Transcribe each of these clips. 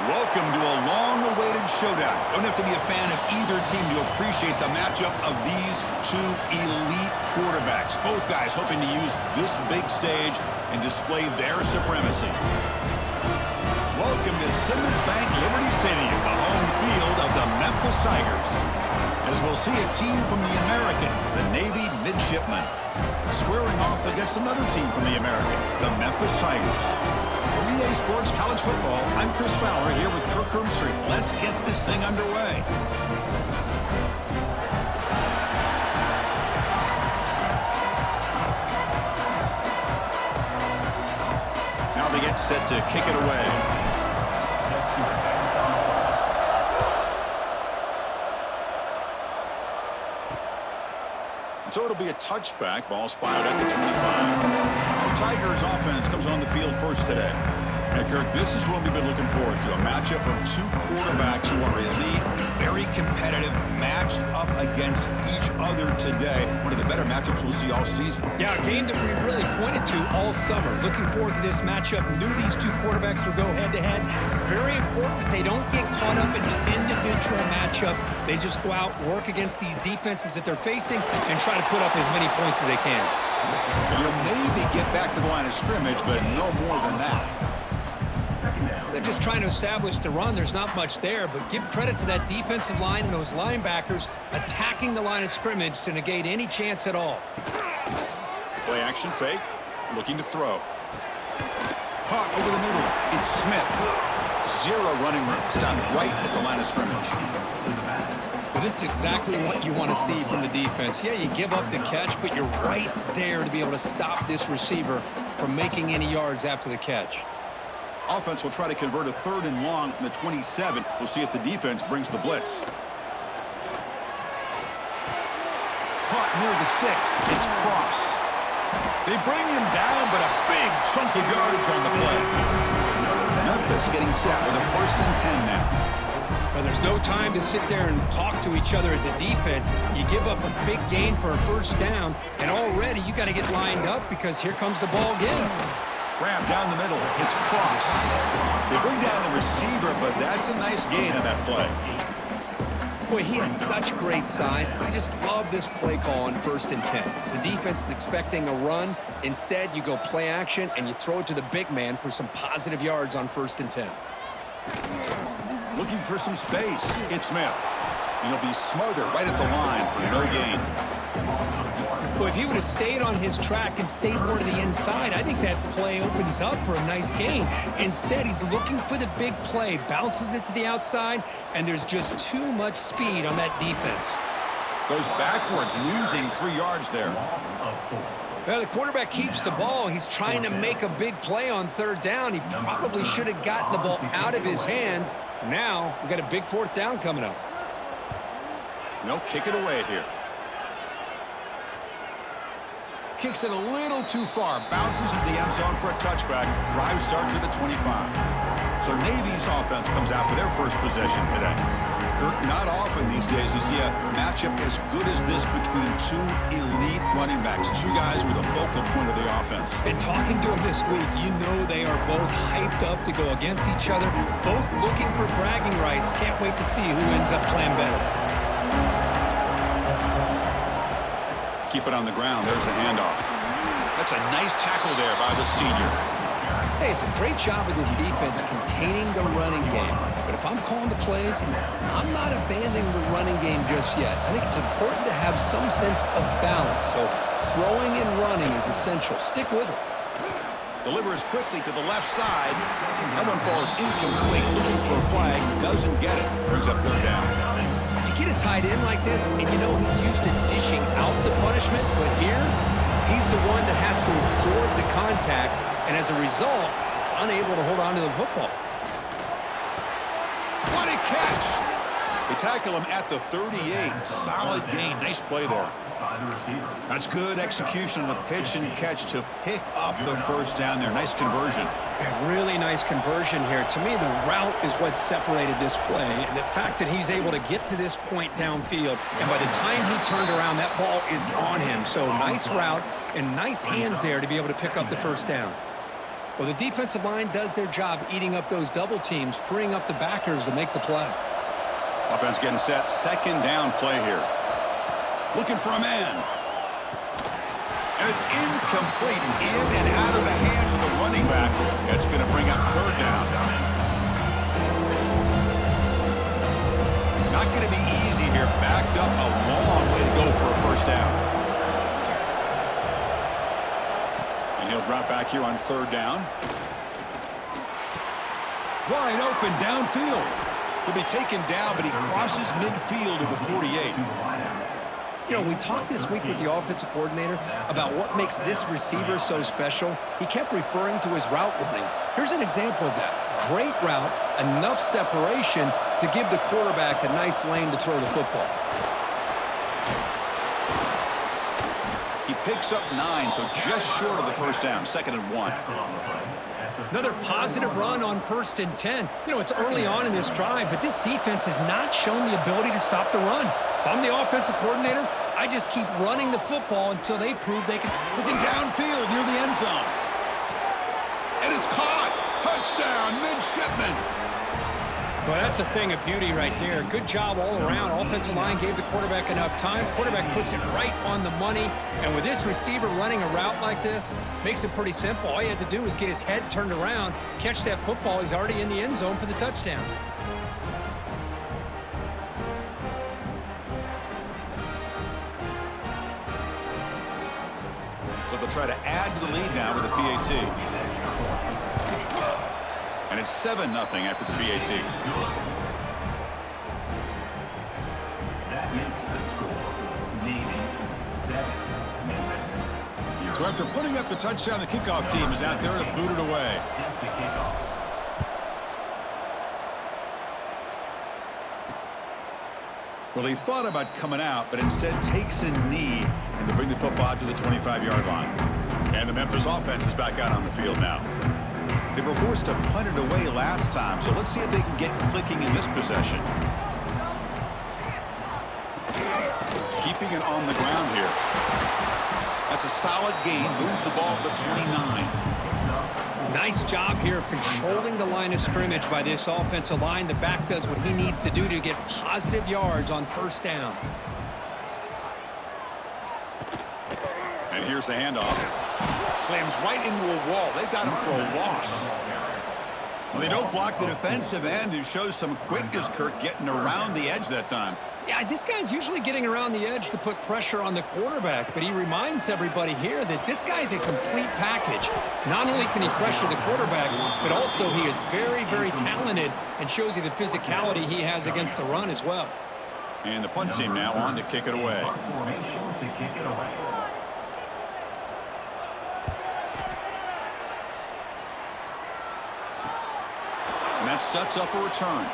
Welcome to a long-awaited showdown. Don't have to be a fan of either team to appreciate the matchup of these two elite quarterbacks. Both guys hoping to use this big stage and display their supremacy. Welcome to Simmons Bank Liberty Stadium, the home field of the Memphis Tigers. As we'll see a team from the American, the Navy Midshipmen, squaring off against another team from the American, the Memphis Tigers. For EA Sports College Football, I'm Chris Fowler here with Kirk Herbstreit. Let's get this thing underway. Now they get set to kick it away. So it'll be a touchback. Ball spotted at the 25. The Tigers offense comes on the field first today. And Kirk, this is what we've been looking forward to. A matchup of two quarterbacks who are elite, very competitive, matched up against each other today. One of the better matchups we'll see all season. Yeah, a game that we really pointed to all summer. Looking forward to this matchup. Knew these two quarterbacks would go head-to-head. Very important that they don't get caught up in the individual matchup. They just go out, work against these defenses that they're facing, and try to put up as many points as they can. You'll maybe get back to the line of scrimmage, but no more than that. They're just trying to establish the run. There's not much there, but give credit to that defensive line and those linebackers attacking the line of scrimmage to negate any chance at all. Play action fake, looking to throw. Caught over the middle. It's Smith. Zero running room. Stopped right at the line of scrimmage. Well, this is exactly what you want to see from the defense. Yeah, you give up the catch, but you're right there to be able to stop this receiver from making any yards after the catch. Offense will try to convert a 3rd and long from the 27. We'll see if the defense brings the blitz. Caught near the sticks. It's Cross. They bring him down, but a big chunk of yardage on the play. Memphis getting set with a 1st and 10 now. Well, there's no time to sit there and talk to each other as a defense. You give up a big gain for a 1st down, and already you got to get lined up because here comes the ball again. Grab down the middle. It's Cross. They bring down the receiver, but that's a nice gain on that play. Boy, he has such great size. I just love this play call on 1st and 10. The defense is expecting a run. Instead, you go play action, and you throw it to the big man for some positive yards on 1st and 10. Looking for some space. It's Smith. And he'll be smothered right at the line for no gain. Well, if he would have stayed on his track and stayed more to the inside, I think that play opens up for a nice gain. Instead, he's looking for the big play, bounces it to the outside, and there's just too much speed on that defense. Goes backwards, losing 3 yards there. Well, the quarterback keeps the ball. He's trying to make a big play on 3rd down. He probably should have gotten the ball out of his hands. Now, we've got a big 4th down coming up. They'll kick it away here. Kicks it a little too far. Bounces into the end zone for a touchback. Drive starts at the 25. So Navy's offense comes out for their first possession today. Kirk, not often these days you see a matchup as good as this between two elite running backs. Two guys with a focal point of the offense. And talking to them this week, you know they are both hyped up to go against each other. Both looking for bragging rights. Can't wait to see who ends up playing better. Keep it on the ground. There's a handoff. That's a nice tackle there by the senior. Hey, it's a great job of this defense containing the running game. But if I'm calling the plays, I'm not abandoning the running game just yet. I think it's important to have some sense of balance. So throwing and running is essential. Stick with it. Delivers quickly to the left side. That one falls incomplete. Looking for a flag. Doesn't get it. Brings up 3rd down. Get a tight end like this, and you know he's used to dishing out the punishment, but here, he's the one that has to absorb the contact, and as a result, he's unable to hold on to the football. What a catch! They tackle him at the 38. Solid gain. Nice play there. That's good execution of the pitch and catch to pick up the 1st down there. Nice conversion. A really nice conversion here. To me, the route is what separated this play. And the fact that he's able to get to this point downfield, and by the time he turned around, that ball is on him. So nice route and nice hands there to be able to pick up the 1st down. Well, the defensive line does their job eating up those double teams, freeing up the backers to make the play. Offense getting set. Second down play here. Looking for a man. And it's incomplete. In and out of the hands of the running back. It's going to bring up third down. Not going to be easy here. Backed up a long way to go for a first down. And he'll drop back here on third down. Wide open downfield. He'll be taken down, but he crosses midfield of the 48. You know, we talked this week with the offensive coordinator about what makes this receiver so special. He kept referring to his route running. Here's an example of that. Great route, enough separation to give the quarterback a nice lane to throw the football. He picks up 9, so just short of the first down, 2nd and 1. Another positive run on 1st and 10. You know, it's early on in this drive, but this defense has not shown the ability to stop the run. If I'm the offensive coordinator, I just keep running the football until they prove they can. Looking downfield near the end zone. And it's caught. Touchdown, Midshipmen. Well, that's a thing of beauty right there. Good job all around. Offensive line gave the quarterback enough time. Quarterback puts it right on the money. And with this receiver running a route like this, makes it pretty simple. All you had to do was get his head turned around, catch that football. He's already in the end zone for the touchdown. So they'll try to add to the lead now with a PAT. And it's 7-0 after the PAT. That makes the score Navy 7, Memphis 0. So after putting up the touchdown, the kickoff team is out there to boot it away. Sets the kickoff. Well, he thought about coming out, but instead takes a knee and to bring the football out to the 25-yard line. And the Memphis offense is back out on the field now. They were forced to punt it away last time, so let's see if they can get clicking in this possession. Keeping it on the ground here. That's a solid gain. Moves the ball to the 29. Nice job here of controlling the line of scrimmage by this offensive line. The back does what he needs to do to get positive yards on first down. And here's the handoff. Slams right into a wall. They've got him for a loss. Well, they don't block the defensive end, who shows some quickness, Kirk, getting around the edge that time. Yeah, this guy's usually getting around the edge to put pressure on the quarterback, but he reminds everybody here that this guy's a complete package. Not only can he pressure the quarterback, but also he is very, very talented and shows you the physicality he has against the run as well. And the punt team now on to kick it away. Formation to kick it away. And that sets up a return.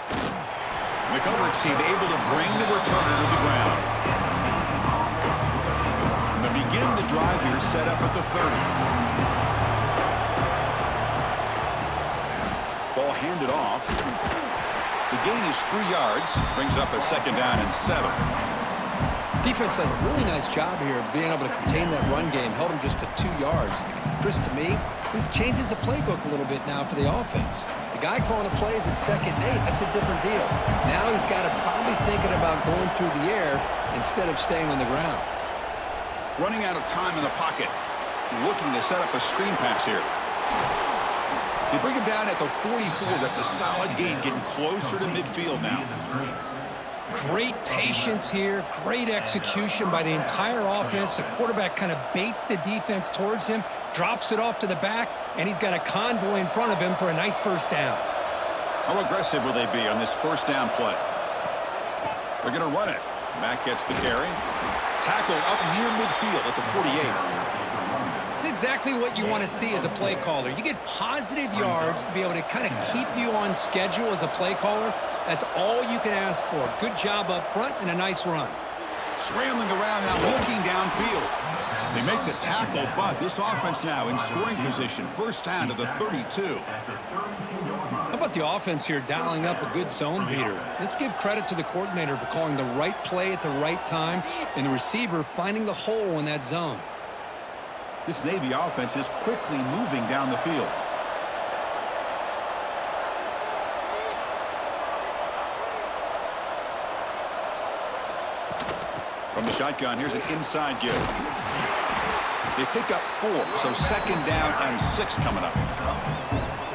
The coverage team able to bring the returner to the ground. And they begin the drive here, set up at the 30. Ball handed off. The gain is 3 yards. Brings up a 2nd down and 7. Defense does a really nice job here of being able to contain that run game. Held him just to 2 yards. Chris, to me, this changes the playbook a little bit now for the offense. The guy calling the plays at 2nd and 8, that's a different deal. Now he's got to probably thinking about going through the air instead of staying on the ground. Running out of time in the pocket. Looking to set up a screen pass here. They bring him down at the 44. That's a solid gain, getting closer to midfield now. Great patience here, great execution by the entire offense. The quarterback kind of baits the defense towards him, drops it off to the back, and he's got a convoy in front of him for a nice first down. How aggressive will they be on this first down play? They're going to run it. Mack gets the carry. Tackle up near midfield at the 48. It's exactly what you want to see as a play caller. You get positive yards to be able to kind of keep you on schedule as a play caller. That's all you can ask for. Good job up front and a nice run. Scrambling around now, looking downfield. They make the tackle, but this offense now in scoring position. First down to the 32. How about the offense here dialing up a good zone beater? Let's give credit to the coordinator for calling the right play at the right time and the receiver finding the hole in that zone. This Navy offense is quickly moving down the field. From the shotgun, here's an inside give. They pick up 4, so 2nd down and 6 coming up.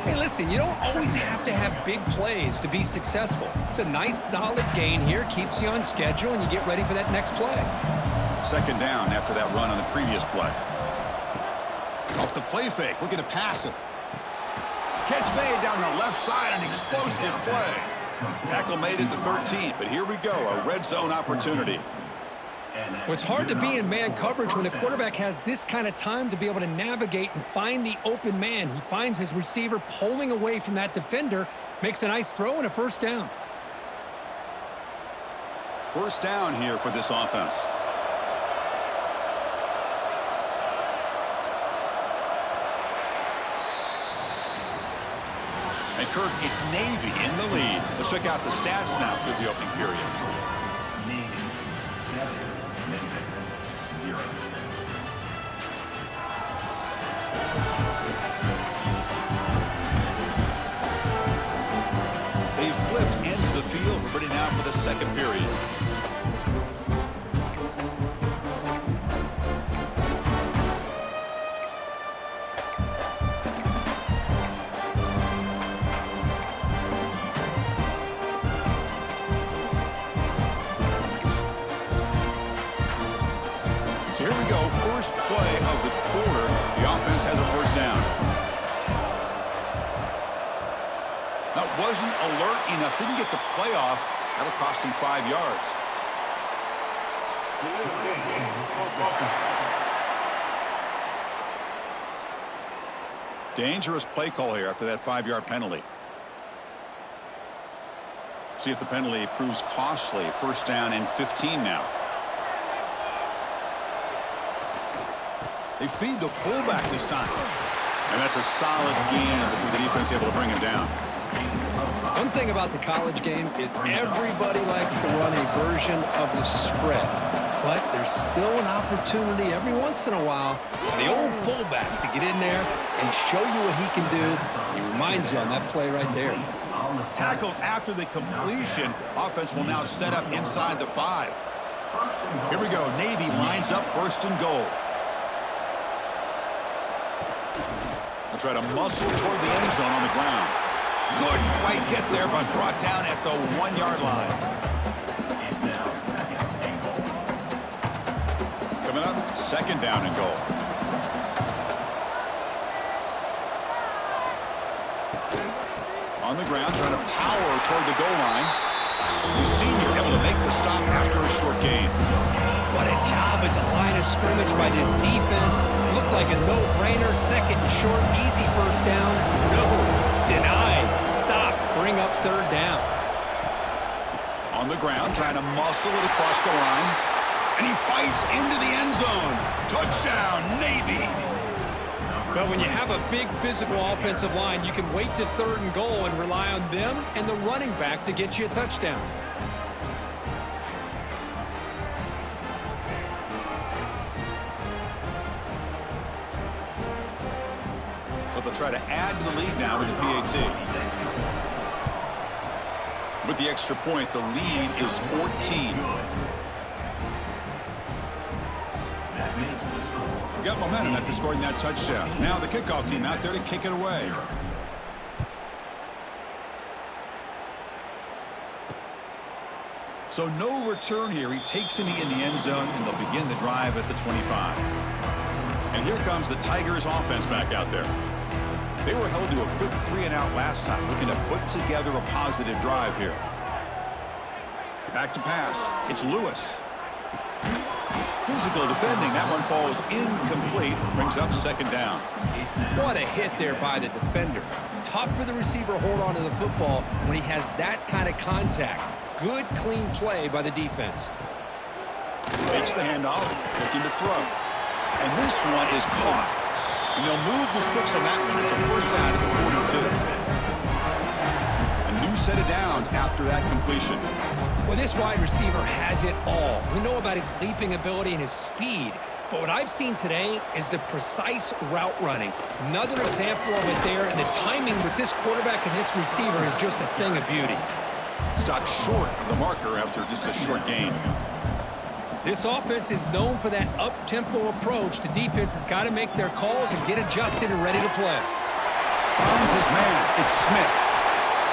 Hey, listen, you don't always have to have big plays to be successful. It's a nice, solid gain here, keeps you on schedule, and you get ready for that next play. 2nd down after that run on the previous play. Off the play fake, looking to pass it. Catch made down the left side, an explosive play. Tackle made at the 13, but here we go, a red zone opportunity. Well, it's hard to be in man coverage when the quarterback has this kind of time to be able to navigate and find the open man. He finds his receiver pulling away from that defender, makes a nice throw and a 1st down. 1st down here for this offense. And Kirk, it's Navy in the lead. Let's check out the stats now through the opening period. Navy 7, Memphis 0. They flipped ends of the field. We're ready now for the 2nd period. So here we go, first play of the quarter. The offense has a 1st down. That wasn't alert enough. Didn't get the play off. That'll cost him 5 yards. Dangerous play call here after that 5-yard penalty. See if the penalty proves costly. 1st down and 15 now. They feed the fullback this time. And that's a solid gain before the defense able to bring him down. One thing about the college game is everybody likes to run a version of the spread. But there's still an opportunity every once in a while for the old fullback to get in there and show you what he can do. He reminds you on that play right there. Tackled after the completion. Offense will now set up inside the 5. Here we go. Navy lines up 1st and goal. They'll try to muscle toward the end zone on the ground. Couldn't quite get there, but brought down at the 1-yard line. It's now 2nd and goal. Coming up, 2nd down and goal. On the ground, trying to power toward the goal line. The senior able to make the stop after a short gain. What a job at the line of scrimmage by this defense. Looked like a no-brainer. 2nd and short, easy 1st down. No, denied. Stop. Bring up 3rd down. On the ground, trying to muscle it across the line. And he fights into the end zone. Touchdown, Navy. But when you have a big physical offensive line, you can wait to 3rd and goal and rely on them and the running back to get you a touchdown. So they'll try to add to the lead now with the PAT. With the extra point, the lead is 14. That makes the score. Got momentum after scoring that touchdown. Now the kickoff team out there to kick it away. So no return here. He takes it in the end zone, and they'll begin the drive at the 25. And here comes the Tigers offense back out there. They were held to a quick 3-and-out last time, looking to put together a positive drive here. Back to pass. It's Lewis. Physical defending. That one falls incomplete. Brings up 2nd down. What a hit there by the defender. Tough for the receiver to hold on to the football when he has that kind of contact. Good, clean play by the defense. Makes the handoff. Looking to throw. And this one is caught. And they'll move the 6 on that one. It's a 1st down at the 42. A new set of downs after that completion. Well, this wide receiver has it all. We know about his leaping ability and his speed, But what I've seen today is the precise route running. Another example of it there, and the timing with this quarterback and this receiver is just a thing of beauty. Stopped short of the marker after just a short gain. This offense is known for that up-tempo approach. The defense has got to make their calls and get adjusted and ready to play. Finds his man. It's Smith.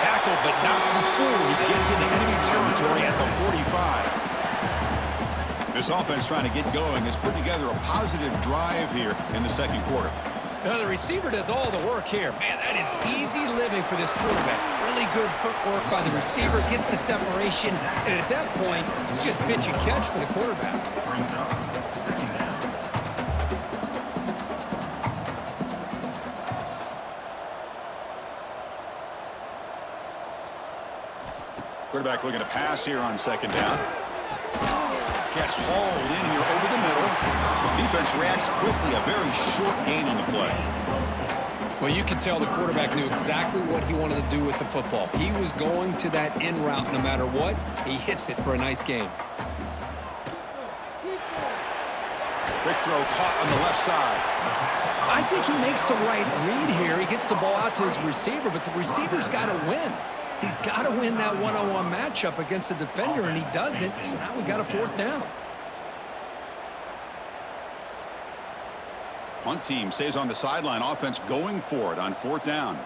Tackled, but not before he gets into enemy territory at the 45. This offense trying to get going has put together a positive drive here in the second quarter. Now the receiver does all the work here. Man, that is easy living for this quarterback. Really good footwork by the receiver, gets the separation, and at that point, it's just pitch and catch for the quarterback. Brings up second down. Quarterback looking to pass here on second down. Catch hauled in here over the middle. Defense reacts quickly. A very short gain on the play. Well, you can tell the quarterback knew exactly what he wanted to do with the football. He was going to that in route no matter what. He hits it for a nice gain. Quick throw caught on the left side. I think he makes the right read here. He gets the ball out to his receiver, but the receiver's got to win. He's got to win that one-on-one matchup against the defender, and he doesn't. So now we got a fourth down. Punt team stays on the sideline. Offense going for it on fourth down.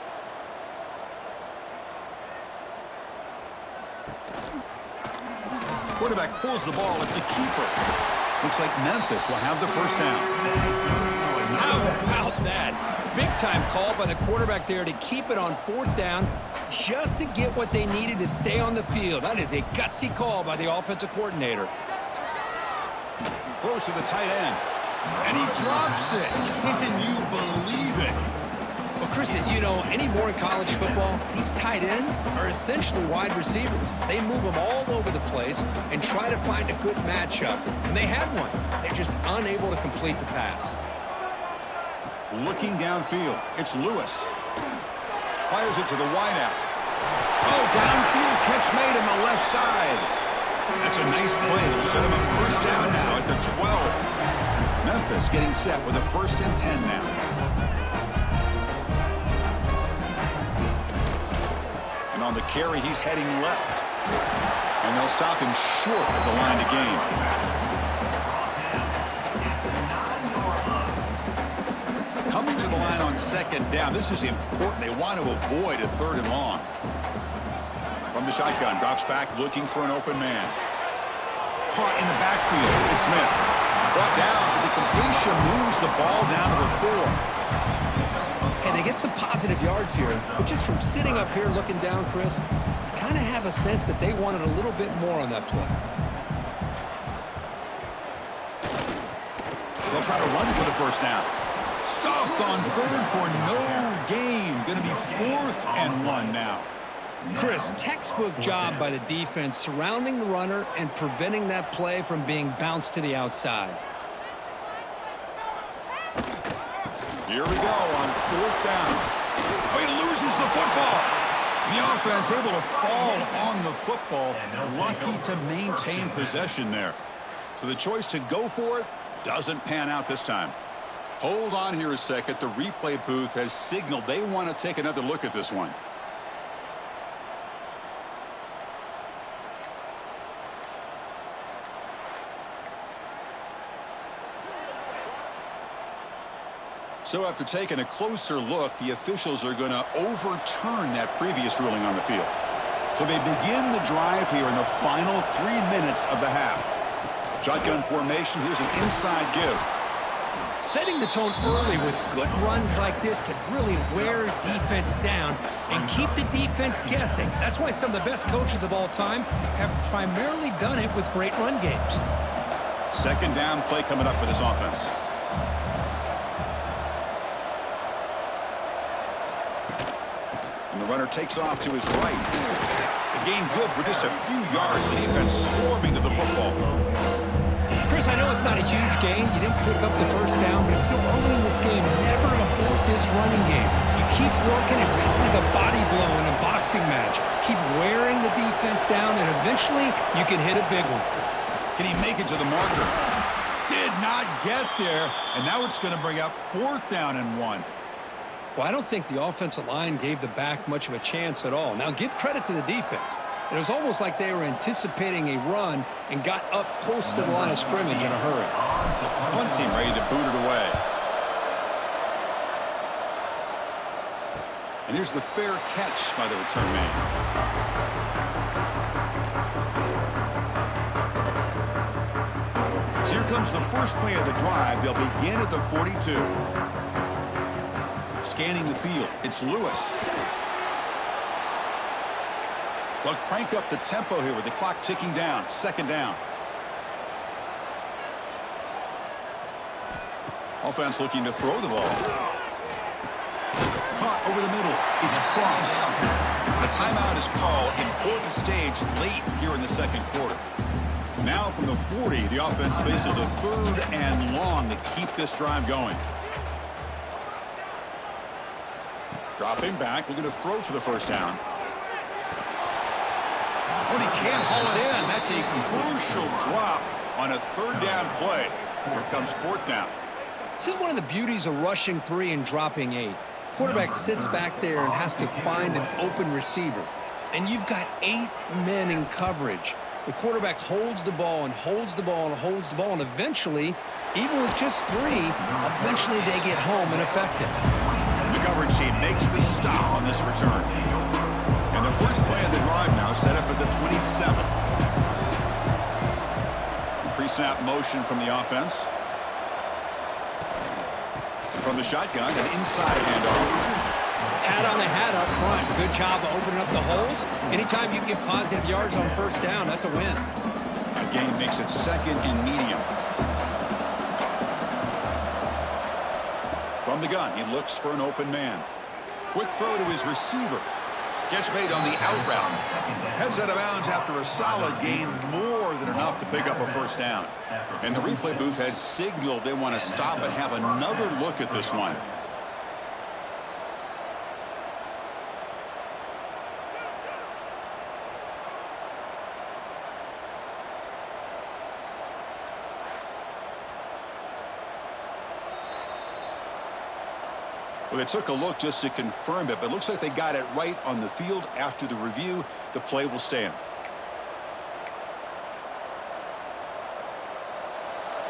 Quarterback pulls the ball. It's a keeper. Looks like Memphis will have the first down. How about that? Big-time call by the quarterback there to keep it on fourth down just to get what they needed to stay on the field. That is a gutsy call by the offensive coordinator. Close to the tight end. And he drops it. Can you believe it? Well, Chris, as you know, anymore in college football, these tight ends are essentially wide receivers. They move them all over the place and try to find a good matchup. And they had one. They're just unable to complete the pass. Looking downfield. It's Lewis. Fires it to the wideout. Oh, downfield catch made on the left side. That's a nice play. They'll set him up first down now at the 12. Memphis getting set with a 1st and 10 now. And on the carry, he's heading left. And they'll stop him short of the line of game. Coming to the line on second down. This is important. They want to avoid a 3rd and long. From the shotgun, drops back looking for an open man. Caught in the backfield. It's Smith. Brought down, but the completion moves the ball down to the 4. And they get some positive yards here, but just from sitting up here looking down, Chris, you kind of have a sense that they wanted a little bit more on that play. They'll try to run for the first down. Stopped on 3rd for no gain. Going to be 4th and 1 now. Chris, textbook job by the defense surrounding the runner and preventing that play from being bounced to the outside. Here we go on 4th down. Oh, he loses the football. The offense able to fall on the football. Lucky to maintain possession there. So the choice to go for it doesn't pan out this time. Hold on here a second. The replay booth has signaled they want to take another look at this one. So after taking a closer look, the officials are going to overturn that previous ruling on the field. So they begin the drive here in the final 3 minutes of the half. Shotgun formation. Here's an inside give. Setting the tone early with good runs like this can really wear defense down and keep the defense guessing. That's why some of the best coaches of all time have primarily done it with great run games. Second down play coming up for this offense. And the runner takes off to his right. The gain good for just a few yards. The defense swarming to the football. Chris, I know it's not a huge gain. You didn't pick up the first down, but it's still early in this game. Never abort this running game. You keep working. It's kind of like a body blow in a boxing match. Keep wearing the defense down, and eventually you can hit a big one. Can he make it to the marker? Did not get there, and now it's going to bring up 4th down and 1. Well, I don't think the offensive line gave the back much of a chance at all. Now, give credit to the defense. It was almost like they were anticipating a run and got up close to the line of scrimmage in a hurry. Punt team ready to boot it away. And here's the fair catch by the return man. So here comes the first play of the drive. They'll begin at the 42. Scanning the field, it's Lewis. They'll crank up the tempo here with the clock ticking down. 2nd down. Offense looking to throw the ball. Caught over the middle. It's Cross. The timeout is called. Important stage late here in the 2nd quarter. Now from the 40, the offense faces a 3rd and long to keep this drive going. Dropping back, looking to throw for the 1st down. But he can't haul it in. That's a crucial drop on a 3rd down play. Here comes 4th down. This is one of the beauties of rushing 3 and dropping 8. Quarterback sits back there and has to find an open receiver. And you've got 8 men in coverage. The quarterback holds the ball and holds the ball and holds the ball, and eventually, even with just 3, eventually they get home and affect it. The coverage team makes the stop on this return. And the first play of the drive now set up at the 27. Pre-snap motion from the offense. From the shotgun, an inside handoff. Hat on the hat up front. Good job of opening up the holes. Anytime you can get positive yards on 1st down, that's a win. That gain makes it 2nd and medium. From the gun, he looks for an open man. Quick throw to his receiver. Catch made on the out route. Heads out of bounds after a solid gain, more than enough to pick up a 1st down. And the replay booth has signaled they want to stop and have another look at this one. Well, they took a look just to confirm it, but it looks like they got it right on the field. After the review, the play will stand.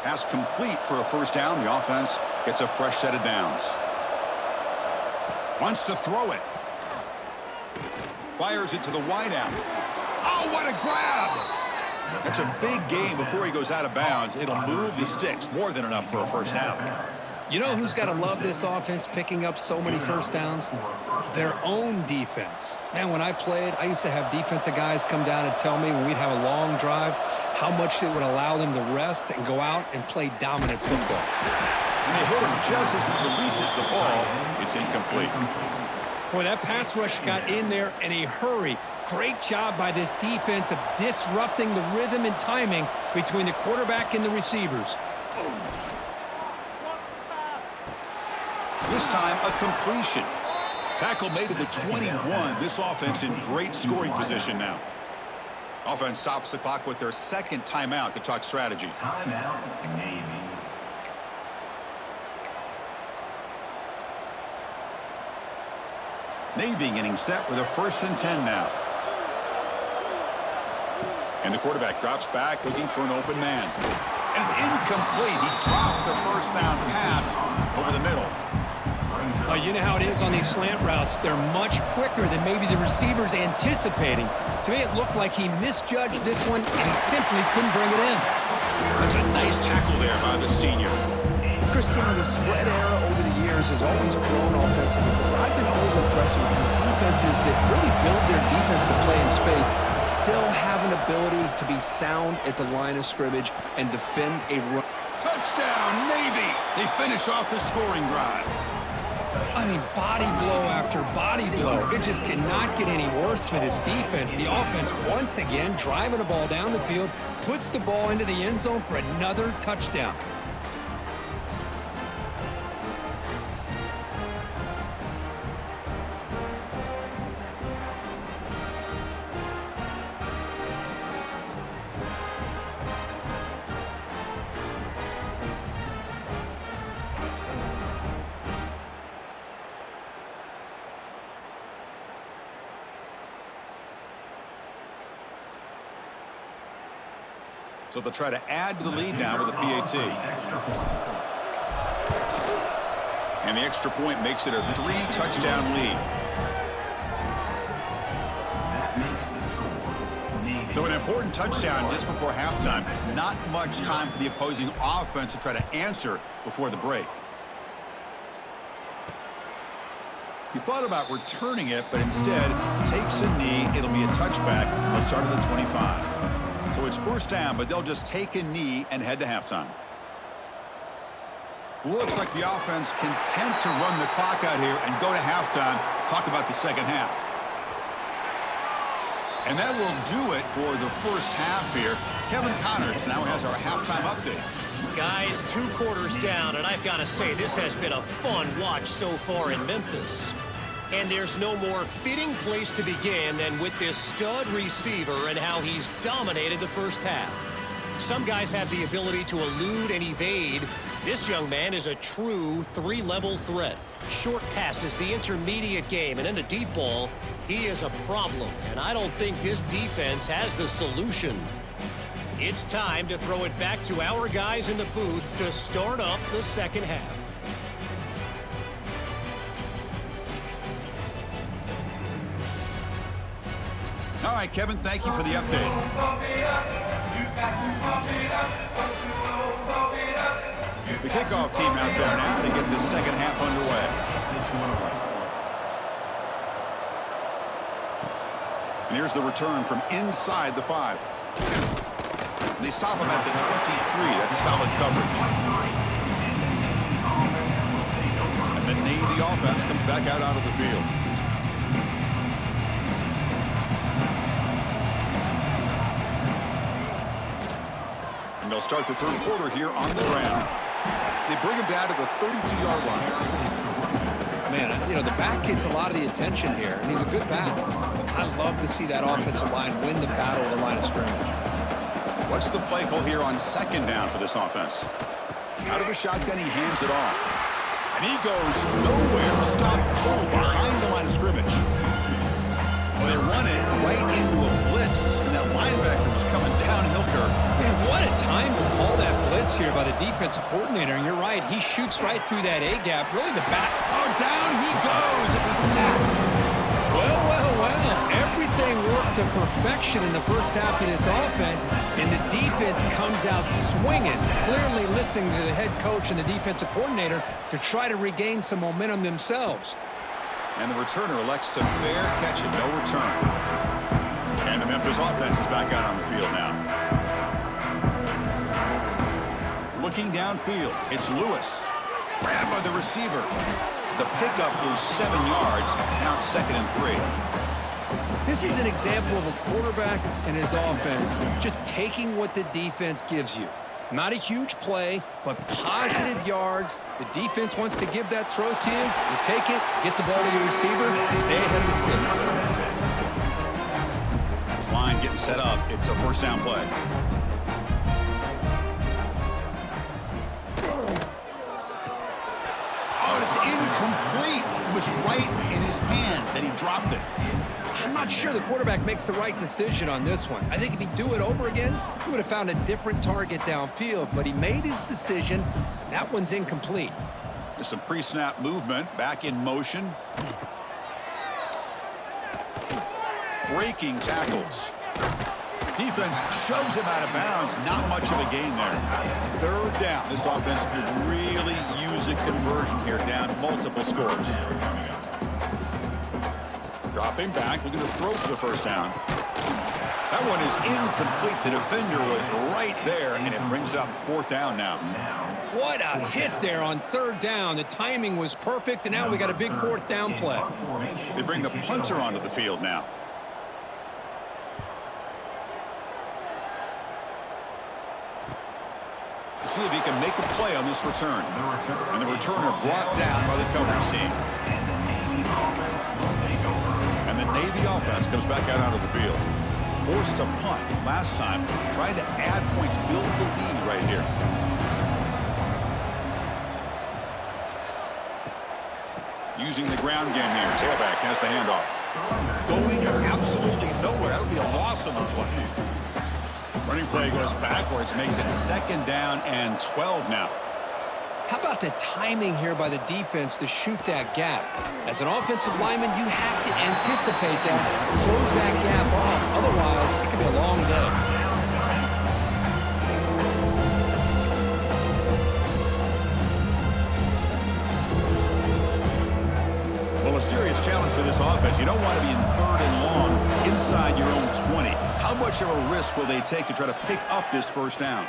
Pass complete for a 1st down. The offense gets a fresh set of downs. Wants to throw it. Fires it to the wideout. Oh, what a grab! That's a big gain before he goes out of bounds. It'll move the sticks. More than enough for a 1st down. You know who's got to love this offense picking up so many 1st downs? Their own defense. Man, when I played, I used to have defensive guys come down and tell me when we'd have a long drive how much it would allow them to rest and go out and play dominant football. And they hit him just as he releases the ball. It's incomplete. Boy, that pass rush got in there in a hurry. Great job by this defense of disrupting the rhythm and timing between the quarterback and the receivers. This time, a completion. Tackle made at the 21. This offense in great scoring position now. Offense stops the clock with their 2nd timeout to talk strategy. Timeout, Navy. Navy getting set with a 1st and 10 now. And the quarterback drops back looking for an open man. And it's incomplete. He dropped the 1st down pass over the middle. You know how it is on these slant routes. They're much quicker than maybe the receiver's anticipating. To me, it looked like he misjudged this one, and he simply couldn't bring it in. That's a nice tackle there by the senior. Cristiano, the spread era over the years has always grown offensively, but I've been always impressed with the defenses that really build their defense to play in space, still have an ability to be sound at the line of scrimmage and defend a run. Touchdown, Navy! They finish off the scoring drive. I mean, body blow after body blow. It just cannot get any worse for this defense. The offense, once again, driving the ball down the field, puts the ball into the end zone for another touchdown. So they'll try to add to the lead now with a PAT. And the extra point makes it a 3-touchdown lead. So an important touchdown just before halftime. Not much time for the opposing offense to try to answer before the break. He thought about returning it, but instead takes a knee. It'll be a touchback. They'll start at the 25. So it's first down, but they'll just take a knee and head to halftime. Looks like the offense content to run the clock out here and go to halftime. Talk about the second half. And that will do it for the first half here. Kevin Connors now has our halftime update. Guys, 2 quarters down, and I've got to say, this has been a fun watch so far in Memphis. And there's no more fitting place to begin than with this stud receiver and how he's dominated the first half. Some guys have the ability to elude and evade. This young man is a true 3-level threat. Short passes, the intermediate game, and then the deep ball. He is a problem, and I don't think this defense has the solution. It's time to throw it back to our guys in the booth to start up the second half. All right, Kevin, thank you for the update. The kickoff team out there now to get the second half underway. And here's the return from inside the 5. They stop him at the 23. That's solid coverage. And the Navy offense comes back out onto the field. And they'll start the third quarter here on the ground. They bring him down to the 32-yard line. Man, you know, the back gets a lot of the attention here, and he's a good back. I love to see that offensive line win the battle of the line of scrimmage. What's the play call here on second down for this offense? Out of the shotgun, he hands it off. And he goes nowhere. Stopped cold behind the line of scrimmage. Well, they run it right into a blitz. And that linebacker was coming downhill, Kirk. Man, what a time to call that blitz here by the defensive coordinator. And you're right, he shoots right through that A-gap. Really the back. Oh, down he goes. It's a sack. Well. Everything worked to perfection in the first half of this offense, and the defense comes out swinging, clearly listening to the head coach and the defensive coordinator to try to regain some momentum themselves. And the returner elects to fair catch it, no return. And the Memphis offense is back out on the field now. Looking downfield, it's Lewis. Grabbed by the receiver. The pickup is 7 yards. Now it's 2nd and 3. This is an example of a quarterback and his offense just taking what the defense gives you. Not a huge play, but positive yards. The defense wants to give that throw to you. You take it, get the ball to your receiver, stay ahead of the sticks. This line getting set up. It's a first down play. Oh, it's incomplete. It was right in his hands that he dropped it. I'm not sure the quarterback makes the right decision on this one. I think if he'd do it over again, he would have found a different target downfield, but he made his decision. That one's incomplete. There's some pre-snap movement, back in motion. Breaking tackles. Defense shoves him out of bounds. Not much of a gain there. Third down. This offense could really use a conversion here, down multiple scores. Dropping back, looking to throw for the first down. That one is incomplete. The defender was right there, and it brings up 4th down now. What a hit there on 3rd down. The timing was perfect, and now we got a big 4th down play. They bring the punter onto the field now. Let's see if he can make a play on this return. And the returner brought down by the coverage team. And the Navy offense comes back out onto the field. Forced to punt last time. Trying to add points, build the lead right here. Using the ground game here. Tailback has the handoff. Going absolutely nowhere. That would be a loss on the play. Running play goes backwards, makes it 2nd down and 12 now. How about the timing here by the defense to shoot that gap? As an offensive lineman, you have to anticipate that, close that gap off. Otherwise, it could be a long day. Well, a serious challenge for this offense. You don't want to be in 3rd and long inside your own 20. How much of a risk will they take to try to pick up this 1st down?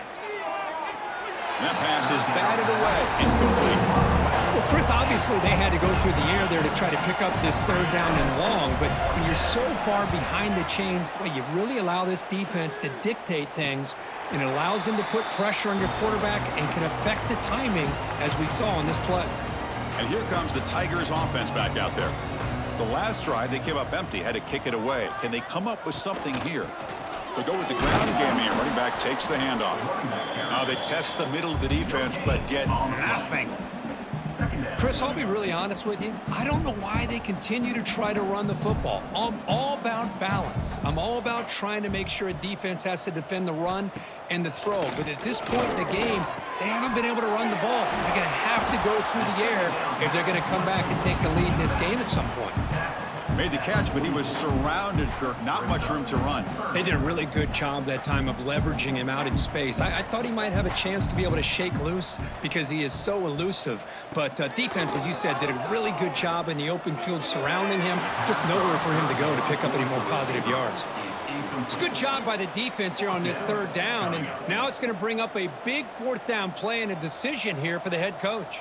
That pass is batted away, incomplete. Well, Chris, obviously they had to go through the air there to try to pick up this 3rd down and long, but when you're so far behind the chains, boy, you really allow this defense to dictate things, and it allows them to put pressure on your quarterback and can affect the timing, as we saw on this play. And here comes the Tigers offense back out there. The last drive, they came up empty, had to kick it away. Can they come up with something here? They go with the ground game here. Running back takes the handoff. Now they test the middle of the defense, but get nothing. Chris, I'll be really honest with you. I don't know why they continue to try to run the football. I'm all about balance. I'm all about trying to make sure a defense has to defend the run and the throw. But at this point in the game, they haven't been able to run the ball. They're going to have to go through the air if they're going to come back and take the lead in this game at some point. Made the catch, but he was surrounded, Kirk. Not much room to run. They did a really good job that time of leveraging him out in space. I thought he might have a chance to be able to shake loose because he is so elusive. But defense, as you said, did a really good job in the open field surrounding him. Just nowhere for him to go to pick up any more positive yards. It's a good job by the defense here on this 3rd down. And now it's going to bring up a big 4th down play and a decision here for the head coach.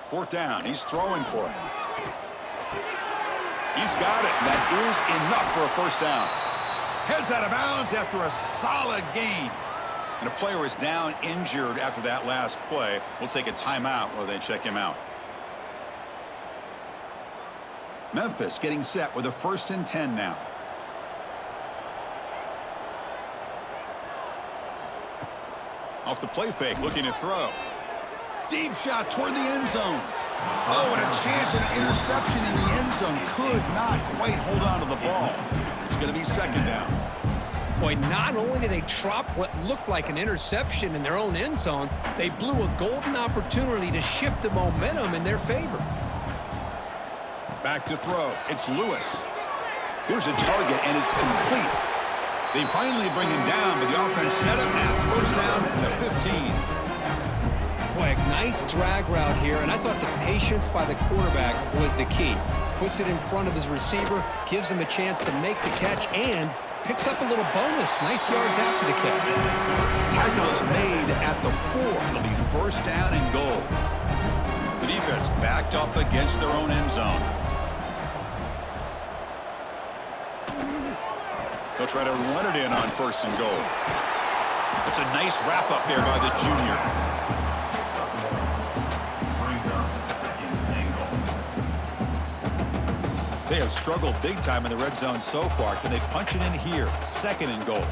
Fourth down. He's throwing for it. He's got it. That is enough for a 1st down. Heads out of bounds after a solid gain. And a player is down injured after that last play. We'll take a timeout while they check him out. Memphis getting set with a 1st and 10 now. Off the play fake, looking to throw. Deep shot toward the end zone. Oh, and a chance at an interception in the end zone. Could not quite hold on to the ball. It's going to be 2nd down. Boy, not only did they drop what looked like an interception in their own end zone, they blew a golden opportunity to shift the momentum in their favor. Back to throw. It's Lewis. Here's a target, and it's complete. They finally bring him down, but the offense set up now. 1st down from the 15. Boy, a nice drag route here, and I thought the patience by the quarterback was the key. Puts it in front of his receiver, gives him a chance to make the catch, and picks up a little bonus. Nice yards after the catch. Tackle is made at the 4. It'll be 1st down and goal. The defense backed up against their own end zone. They'll try to run it in on 1st and goal. It's a nice wrap up there by the junior. They have struggled big time in the red zone so far. Can they punch it in here? 2nd and goal.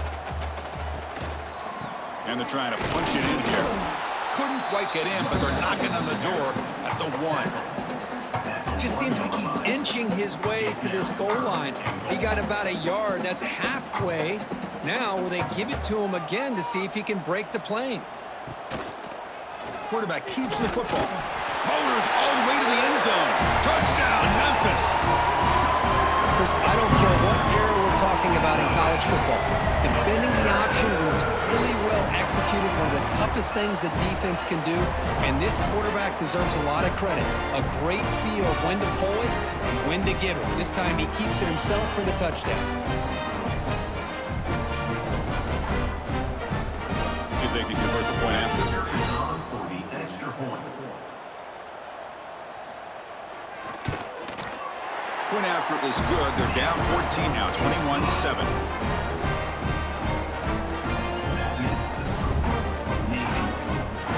And they're trying to punch it in here. Couldn't quite get in, but they're knocking on the door at the 1. Just seems like he's inching his way to this goal line. He got about a yard. That's halfway. Now will they give it to him again to see if he can break the plane? Quarterback keeps the football. Motors all the way to the end zone. Touchdown, Memphis. Chris, I don't care what era we're talking about in college football. Defending the option when it's really well executed, one of the toughest things that defense can do, and this quarterback deserves a lot of credit. A great feel of when to pull it and when to give it. This time he keeps it himself for the touchdown. See if they can convert the point after. For the extra point. Point after is good. They're down 14 now, 21-7.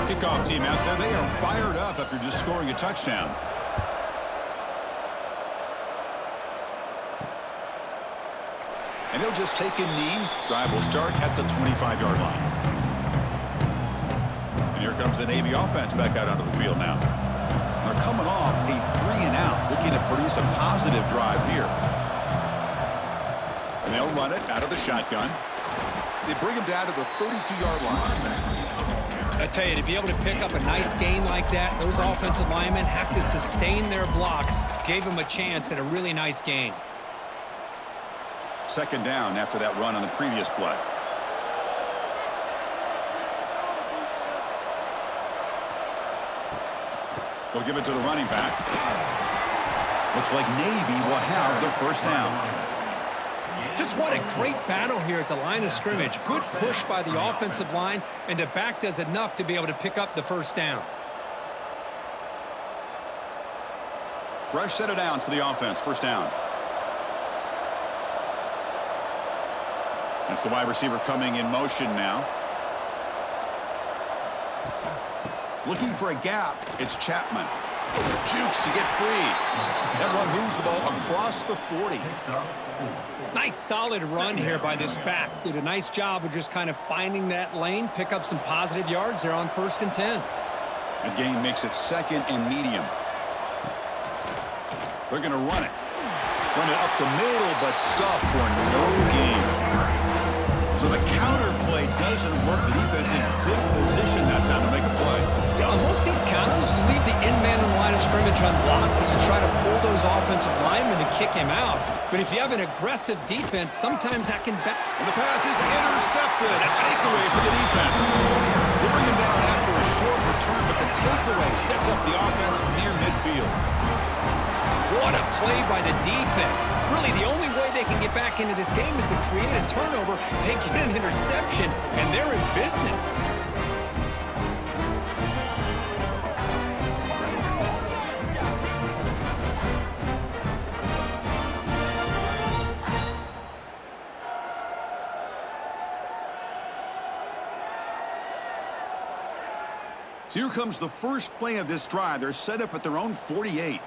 Kickoff team out there. They are fired up after just scoring a touchdown. And he'll just take a knee. Drive will start at the 25-yard line. And here comes the Navy offense back out onto the field now. They're coming off a 3-and-out. Looking looking to produce a positive drive here. And they'll run it out of the shotgun. They bring him down to the 32-yard line. I tell you, to be able to pick up a nice gain like that, those offensive linemen have to sustain their blocks. Gave him a chance at a really nice gain. Second down after that run on the previous play. They'll give it to the running back. Looks like Navy will have the first down. Just what a great battle here at the line of scrimmage. Good push by the offensive line, and the back does enough to be able to pick up the first down. Fresh set of downs for the offense. First down. That's the wide receiver coming in motion now. Looking for a gap. It's Chapman. Jukes to get free. That run moves the ball across the 40. Nice solid run here by this back. Did a nice job of just kind of finding that lane, pick up some positive yards there on 1st and 10. The gain makes it 2nd and medium. They're going to run it. Run it up the middle, but stuff for no gain. So the counter play doesn't work. The defense in good position that time to make a play. Yeah, on most of these counters, you leave the in-man in the line of scrimmage unblocked, and you try to pull those offensive linemen to kick him out. But if you have an aggressive defense, sometimes that can back. And the pass is intercepted. A takeaway for the defense. They bring him down after a short return, but the takeaway sets up the offense near midfield. What a play by the defense. Really, the only way they can get back into this game is to create a turnover. They get an interception, and they're in business. So here comes the first play of this drive. They're set up at their own 48.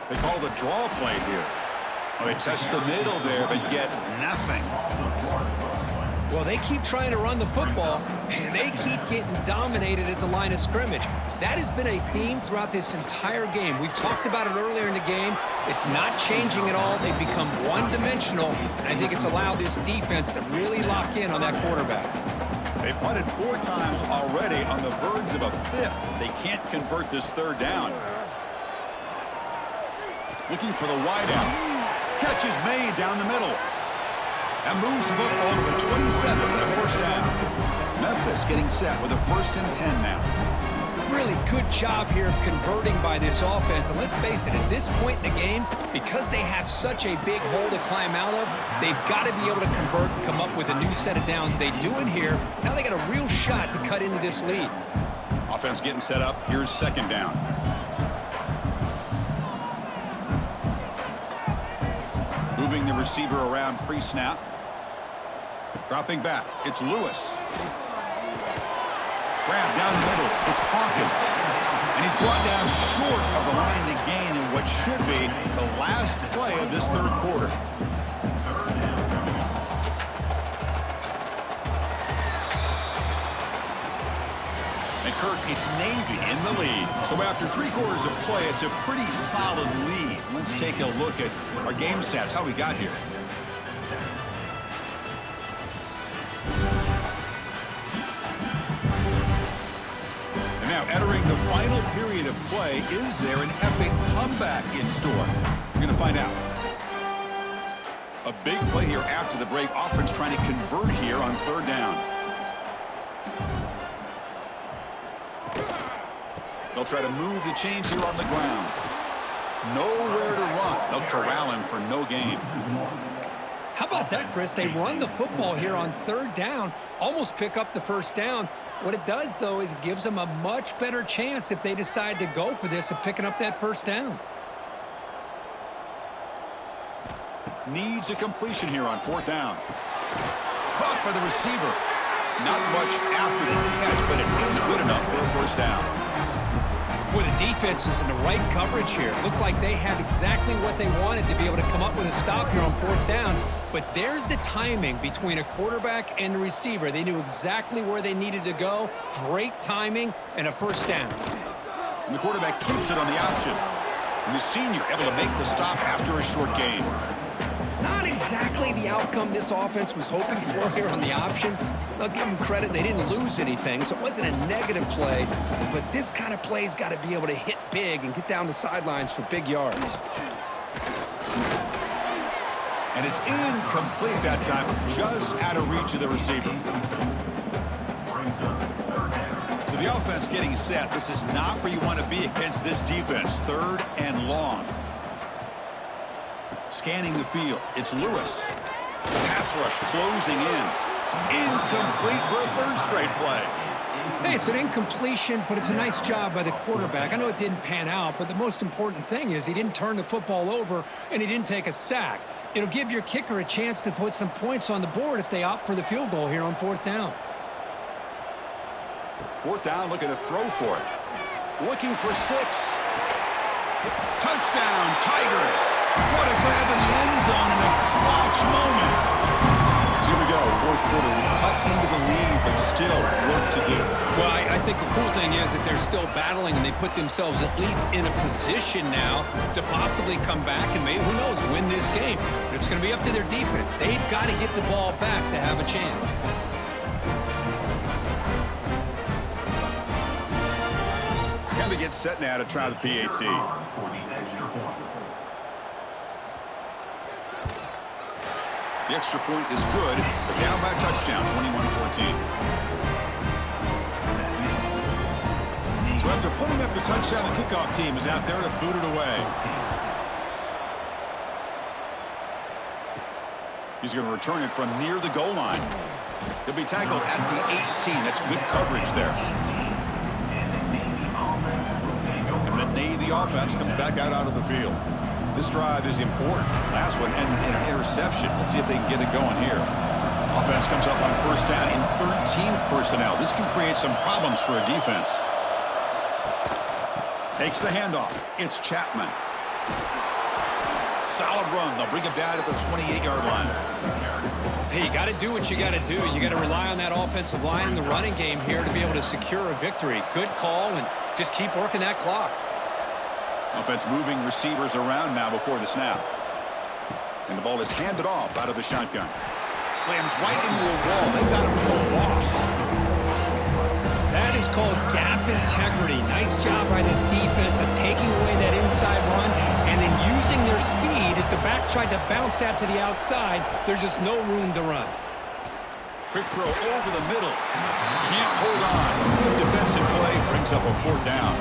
They call the draw play here. Well, they test the middle there, but get nothing. Well, they keep trying to run the football, and they keep getting dominated at the line of scrimmage. That has been a theme throughout this entire game. We've talked about it earlier in the game. It's not changing at all. They've become one-dimensional, and I think it's allowed this defense to really lock in on that quarterback. They punted 4 times already, on the verge of a 5th. They can't convert this 3rd down. Looking for the wideout. Catch is made down the middle. That moves the football to the 27 and a first down. Memphis getting set with a 1st and 10 now. Really good job here of converting by this offense. And let's face it, at this point in the game, because they have such a big hole to climb out of, they've got to be able to convert and come up with a new set of downs. They do it here. Now they got a real shot to cut into this lead. Offense getting set up. Here's 2nd down. Moving the receiver around pre-snap. Dropping back. It's Lewis. Grab down the middle. It's Hawkins. And he's brought down short of the line to gain in what should be the last play of this 3rd quarter. And Kirk, it's Navy in the lead. So after 3 quarters of play, it's a pretty solid lead. Let's take a look at our game stats, how we got here. And now entering the final period of play, is there an epic comeback in store? We're going to find out. A big play here after the break. Offense trying to convert here on 3rd down. They'll try to move the chains here on the ground. Nowhere to run. They'll corral him for no gain. How about that, Chris? They run the football here on 3rd down, almost pick up the first down. What it does, though, is it gives them a much better chance if they decide to go for this of picking up that first down. Needs a completion here on 4th down. Caught by the receiver. Not much after the catch, but it is good enough for a first down. Boy, the defense is in the right coverage here. Looked like they had exactly what they wanted to be able to come up with a stop here on 4th down. But there's the timing between a quarterback and the receiver. They knew exactly where they needed to go. Great timing and a first down. And the quarterback keeps it on the option. And the senior able to make the stop after a short gain. Not exactly the outcome this offense was hoping for here on the option. I'll give them credit, they didn't lose anything, so it wasn't a negative play. But this kind of play's got to be able to hit big and get down the sidelines for big yards. And it's incomplete that time, just out of reach of the receiver. So the offense getting set. This is not where you want to be against this defense. 3rd and long. Scanning the field, it's Lewis. Pass rush closing in. Incomplete for a 3rd straight play. Hey, it's an incompletion, but it's a nice job by the quarterback. I know it didn't pan out, but the most important thing is he didn't turn the football over and he didn't take a sack. It'll give your kicker a chance to put some points on the board if they opt for the field goal here on 4th down. 4th down, looking to throw for it. Looking for 6. Touchdown, Tigers. What a grab in the end zone in a clutch moment. So here we go, 4th quarter. We cut into the lead, but still work to do. Well, I think the cool thing is that they're still battling, and they put themselves at least in a position now to possibly come back and maybe, who knows, win this game. But it's going to be up to their defense. They've got to get the ball back to have a chance. And they get set now to try the PAT. For the extra point. The extra point is good. They're down by a touchdown, 21-14. So after putting up the touchdown, the kickoff team is out there to boot it away. He's going to return it from near the goal line. He'll be tackled at the 18. That's good coverage there. And the Navy offense comes back out onto the field. This drive is important. Last one, and an interception. Let's see if they can get it going here. Offense comes up on 1st down in 13 personnel. This can create some problems for a defense. Takes the handoff. It's Chapman. Solid run. They'll bring it down at the 28-yard line. Hey, you got to do what you got to do. You got to rely on that offensive line in the running game here to be able to secure a victory. Good call, and just keep working that clock. Offense moving receivers around now before the snap. And the ball is handed off out of the shotgun. Slams right into a wall. They got him for a loss. That is called gap integrity. Nice job by this defense of taking away that inside run and then using their speed as the back tried to bounce that to the outside. There's just no room to run. Quick throw over the middle. Can't hold on. Good defensive play. Brings up a 4th down.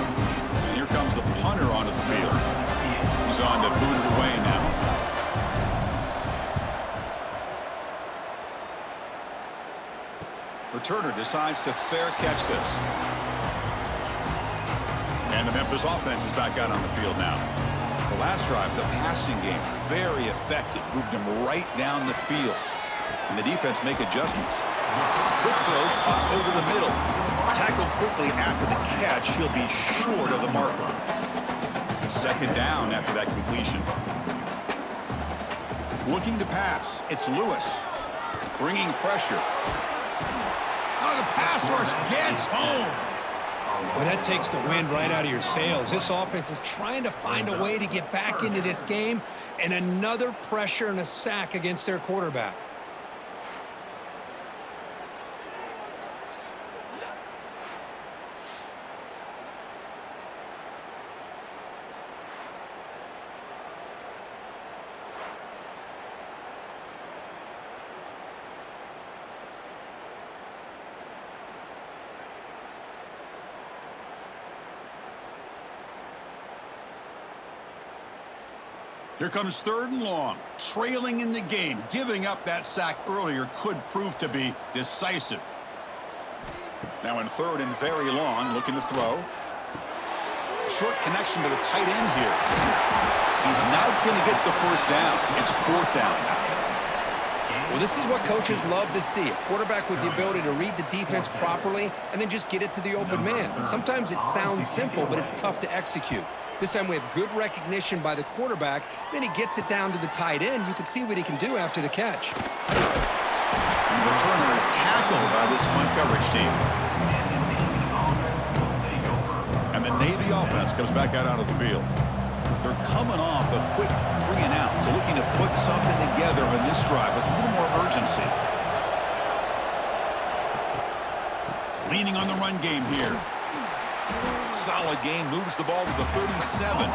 And here comes the punter onto the field. He's on to boot it away now. Returner decides to fair catch this. And the Memphis offense is back out on the field now. The last drive, the passing game, very effective. Moved him right down the field. And the defense make adjustments. Quick throw, caught over the middle. Tackled quickly after the catch. He'll be short of the marker. 2nd down after that completion. Looking to pass. It's Lewis. Bringing pressure. Oh, the pass rush gets home. Well, that takes the wind right out of your sails. This offense is trying to find a way to get back into this game, and another pressure and a sack against their quarterback. Here comes 3rd and long, trailing in the game. Giving up that sack earlier could prove to be decisive. Now in 3rd and very long, looking to throw. Short connection to the tight end here. He's not going to get the 1st down. It's 4th down. Well, this is what coaches love to see. A quarterback with the ability to read the defense properly and then just get it to the open man. Sometimes it sounds simple, but it's tough to execute. This time we have good recognition by the quarterback. Then he gets it down to the tight end. You can see what he can do after the catch. And the returner is tackled by this punt coverage team. And the the Navy offense comes back out onto the field. They're coming off a quick 3-and-out, so looking to put something together in this drive with a little more urgency. Leaning on the run game here. Solid gain, moves the ball to the 37.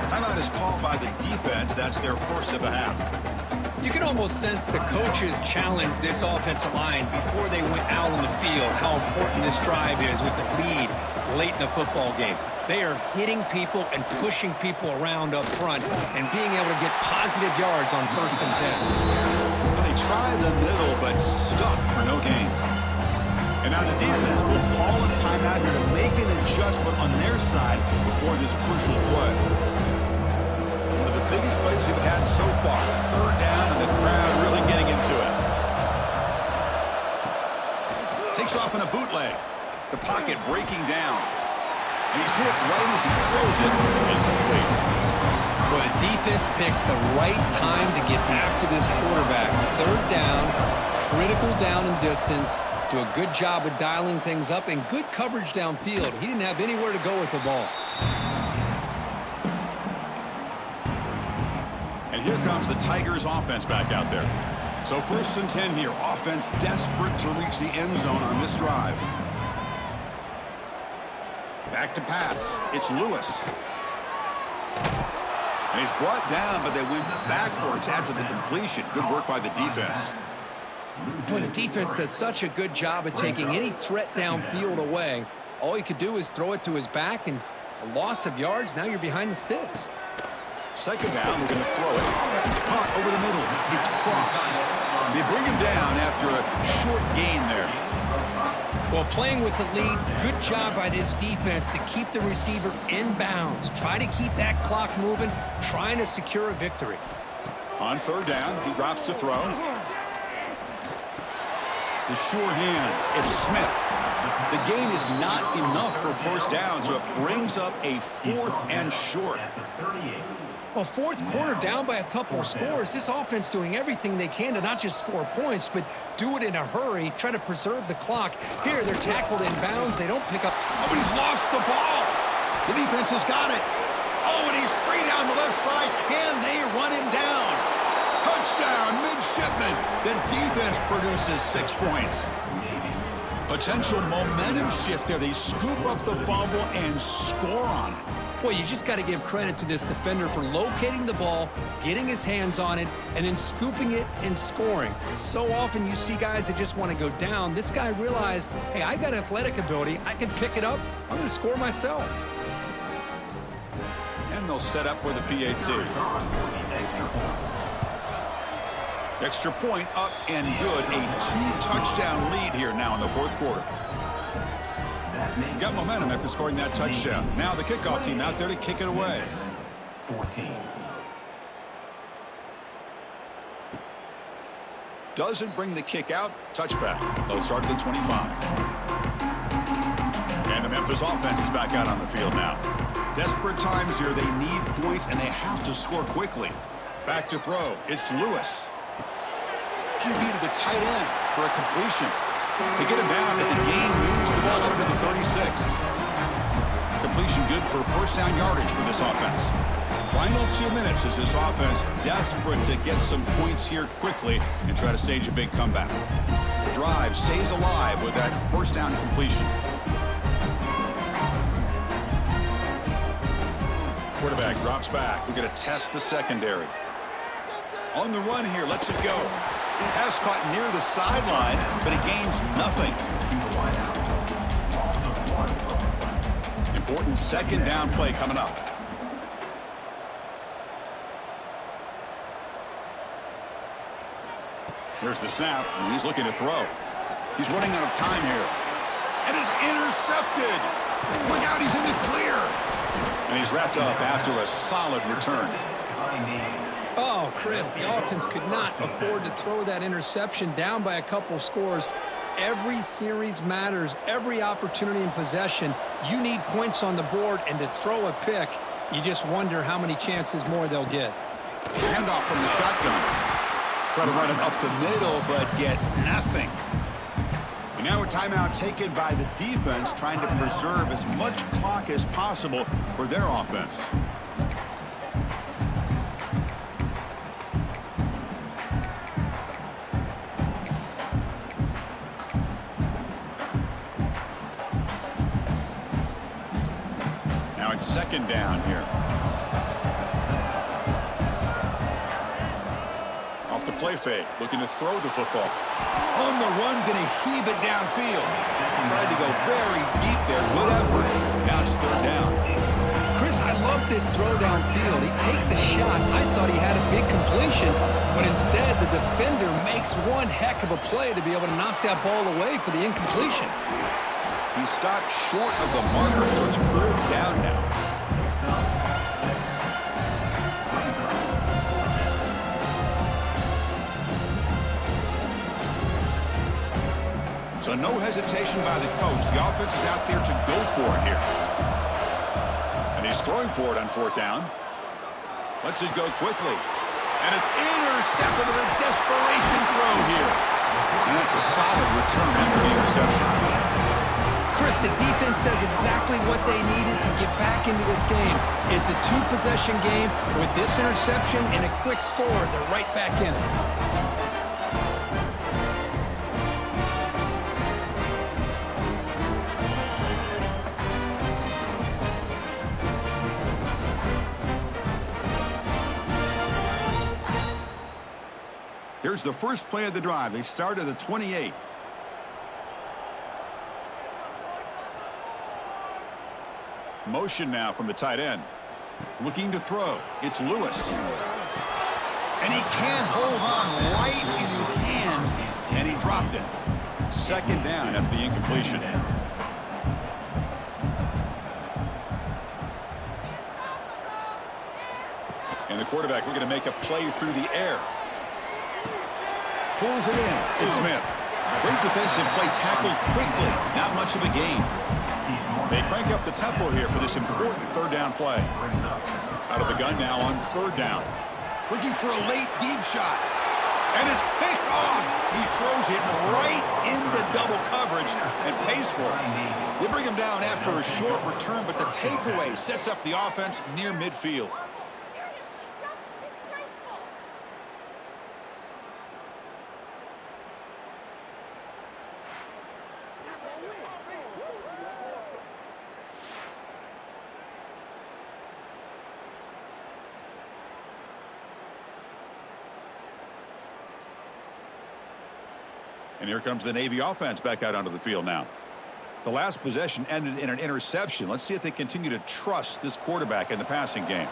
Timeout is called by the defense. That's their first of the half. You can almost sense the coaches challenged this offensive line before they went out on the field, how important this drive is with the lead late in the football game. They are hitting people and pushing people around up front and being able to get positive yards on 1st and 10. Well, they try the middle, but stuck for no gain. And now the defense will call a timeout here to make an adjustment on their side before this crucial play. One of the biggest plays we've had so far. 3rd down, and the crowd really getting into it. Takes off in a bootleg. The pocket breaking down. He's hit right as he throws it. Incomplete. Well, the defense picks the right time to get after this quarterback. 3rd down, critical down and distance. Do a good job of dialing things up and good coverage downfield. He didn't have anywhere to go with the ball. And here comes the Tigers offense back out there. So 1st and 10 here. Offense desperate to reach the end zone on this drive. Back to pass. It's Lewis. And he's brought down, but they went backwards after the completion. Good work by the defense. Boy, the defense does such a good job of taking any threat downfield away. All he could do is throw it to his back, and a loss of yards, now you're behind the sticks. 2nd down, we're going to throw it. Caught over the middle. It's Cross. They bring him down after a short gain there. Well, playing with the lead, good job by this defense to keep the receiver in bounds. Try to keep that clock moving, trying to secure a victory. On 3rd down, he drops to throw. The sure hands. It's Smith. The gain is not enough for 1st down, so it brings up a 4th and short. Well, 4th quarter down by a couple of scores. This offense doing everything they can to not just score points, but do it in a hurry, try to preserve the clock. Here, they're tackled in bounds. They don't pick up. Oh, but he's lost the ball. The defense has got it. Oh, and he's free down the left side. Can they run him down? Touchdown, Midshipmen. The defense produces 6 points. Potential momentum shift there. They scoop up the fumble and score on it. Boy, you just got to give credit to this defender for locating the ball, getting his hands on it, and then scooping it and scoring. So often you see guys that just want to go down. This guy realized, hey, I got athletic ability. I can pick it up. I'm going to score myself. And they'll set up with a PAT. Extra point up and good. A 2-touchdown lead here now in the 4th quarter. Got momentum after scoring that touchdown. Now the kickoff team out there to kick it away. 14. Doesn't bring the kick out. Touchback. They'll start at the 25. And the Memphis offense is back out on the field now. Desperate times here. They need points, and they have to score quickly. Back to throw. It's Lewis. QB to the tight end for a completion. They get him down, but the gain moves the ball over to the 36. Completion good for 1st down yardage for this offense. Final 2 minutes as this offense desperate to get some points here quickly and try to stage a big comeback. The drive stays alive with that 1st down completion. Quarterback drops back. We're going to test the secondary. On the run here, lets it go. Pass caught near the sideline, but it gains nothing. Important 2nd down play coming up. Here's the snap, and he's looking to throw. He's running out of time here. And is intercepted. Look out, he's in the clear. And he's wrapped up after a solid return. Oh, Chris, the offense could not afford to throw that interception down by a couple scores. Every series matters. Every opportunity in possession. You need points on the board, and to throw a pick, you just wonder how many chances more they'll get. Handoff from the shotgun. Try to run it up the middle, but get nothing. Now a timeout taken by the defense, trying to preserve as much clock as possible for their offense. Now it's second down here. Off the play fake, looking to throw the football. On the run, going to heave it downfield. Tried to go very deep there. Good effort. Now it's third down. Chris, I love this throw downfield. He takes a shot. I thought he had a big completion, but instead the defender makes one heck of a play to be able to knock that ball away for the incompletion. He stopped short of the marker, so it's fourth down now. So no hesitation by the coach. The offense is out there to go for it here. And he's throwing for it on fourth down. Lets it go quickly. And it's intercepted with a desperation throw here. And that's a solid return after the interception. Chris, the defense does exactly what they needed to get back into this game. It's a two-possession game. With this interception and a quick score, they're right back in it. Here's the first play of the drive. They start at the 28. Motion now from the tight end. Looking to throw. It's Lewis. And he can't hold on right in his hands, and he dropped it. Second down after the incompletion. And the quarterback looking to make a play through the air. Pulls it in. It's Smith. Great defensive play, tackled quickly. Not much of a gain. They crank up the tempo here for this important third down play. Out of the gun now on third down. Looking for a late deep shot. And it's picked off. He throws it right into double coverage and pays for it. They bring him down after a short return, but the takeaway sets up the offense near midfield. And here comes the Navy offense back out onto the field now. The last possession ended in an interception. Let's see if they continue to trust this quarterback in the passing game.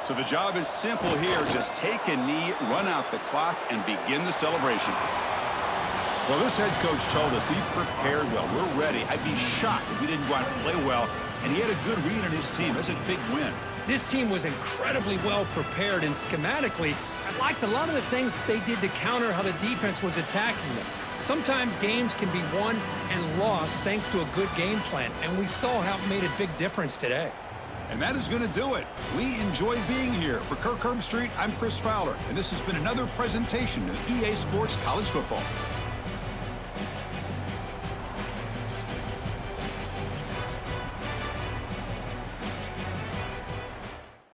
So the job is simple here. Just take a knee, run out the clock, and begin the celebration. Well, this head coach told us we prepared well. We're ready. I'd be shocked if we didn't go out and play well. And he had a good read on his team. That's a big win. This team was incredibly well prepared, and schematically, I liked a lot of the things they did to counter how the defense was attacking them. Sometimes games can be won and lost thanks to a good game plan, and we saw how it made a big difference today. And that is going to do it. We enjoyed being here. For Kirk Street, I'm Chris Fowler, and this has been another presentation of EA Sports College Football.